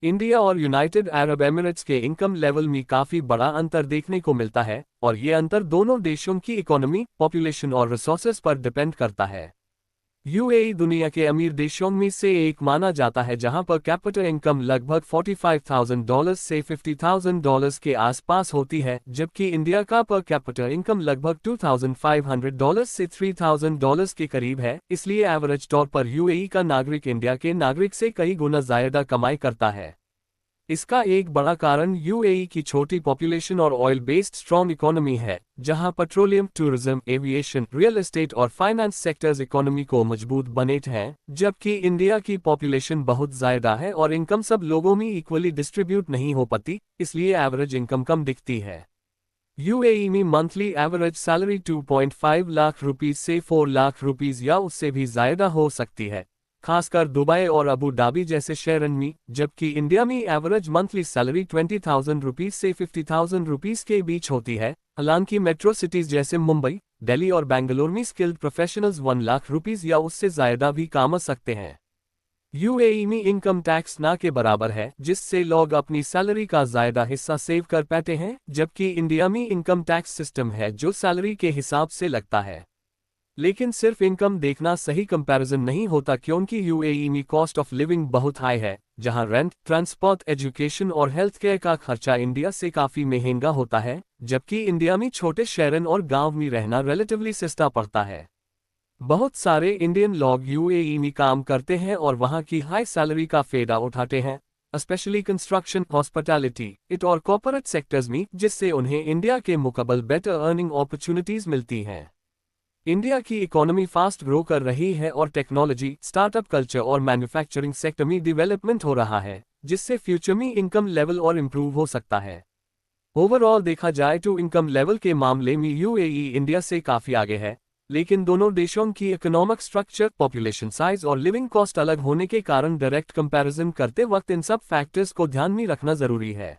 India और United Arab Emirates के income level में काफी बड़ा अंतर देखने को मिलता है और ये अंतर दोनों देशों की इकोनॉमी, पॉपुलेशन और रिसोर्सेज पर डिपेंड करता है। यूएई दुनिया के अमीर देशों में से एक माना जाता है जहां पर कैपिटल इनकम लगभग $45,000 से $50,000 के आसपास होती है, जबकि इंडिया का पर कैपिटल इनकम लगभग $2,500 से $3,000 के करीब है। इसलिए एवरेज तौर पर यूएई का नागरिक इंडिया के नागरिक से कई गुना ज्यादा कमाई करता है। इसका एक बड़ा कारण यूएई की छोटी पॉपुलेशन और ऑयल बेस्ड स्ट्रॉन्ग इकोनॉमी है, जहां petroleum, tourism, aviation, real estate और फाइनेंस सेक्टर्स इकोनॉमी को मजबूत बनाते हैं, जबकि इंडिया की पॉपुलेशन बहुत ज्यादा है और इनकम सब लोगों में इक्वली डिस्ट्रीब्यूट नहीं हो पाती, इसलिए एवरेज इनकम कम दिखती है। यूएई में monthly average salary 2.5 lakh rupees से 4 लाख रुपीज या उससे भी ज्यादा हो सकती है, खासकर दुबई और अबू धाबी जैसे शहरों में, जबकि इंडिया में एवरेज मंथली सैलरी 20,000 रुपीज से 50,000 रुपीज के बीच होती है। हालांकि मेट्रो सिटीज जैसे मुंबई, दिल्ली और बेंगलोर में स्किल्ड प्रोफेशनल्स 1 लाख रुपीज या उससे ज्यादा भी कमा सकते हैं। यूएई में इनकम टैक्स ना के बराबर है, जिससे लोग अपनी सैलरी का ज्यादा हिस्सा सेव कर पाते हैं, जबकि इंडिया में इनकम टैक्स सिस्टम है जो सैलरी के हिसाब से लगता है। लेकिन सिर्फ इनकम देखना सही कंपैरिजन नहीं होता, क्योंकि यूएई में कॉस्ट ऑफ लिविंग बहुत हाई है, जहां रेंट, ट्रांसपोर्ट, एजुकेशन और हेल्थ केयर का खर्चा इंडिया से काफी महंगा होता है, जबकि इंडिया में छोटे शहरों और गांव में रहना रिलेटिवली सस्ता पड़ता है। बहुत सारे इंडियन लोग यूएई में काम करते हैं और वहां की हाई सैलरी का फायदा उठाते हैं, स्पेशली कंस्ट्रक्शन, हॉस्पिटैलिटी, इट और कॉर्पोरेट सेक्टर्स में, जिससे उन्हें इंडिया के मुकाबले बेटर अर्निंग अपॉर्चुनिटीज मिलती हैं। इंडिया की इकोनॉमी फास्ट ग्रो कर रही है और टेक्नोलॉजी, स्टार्टअप कल्चर और मैन्युफैक्चरिंग सेक्टर में डेवलपमेंट हो रहा है, जिससे फ्यूचर में इनकम लेवल और इम्प्रूव हो सकता है। ओवरऑल देखा जाए तो इनकम लेवल के मामले में यूएई इंडिया से काफी आगे है, लेकिन दोनों देशों की इकोनॉमिक स्ट्रक्चर, पॉपुलेशन साइज और लिविंग कॉस्ट अलग होने के कारण डायरेक्ट कंपैरिजन करते वक्त इन सब फैक्टर्स को ध्यान में रखना जरूरी है।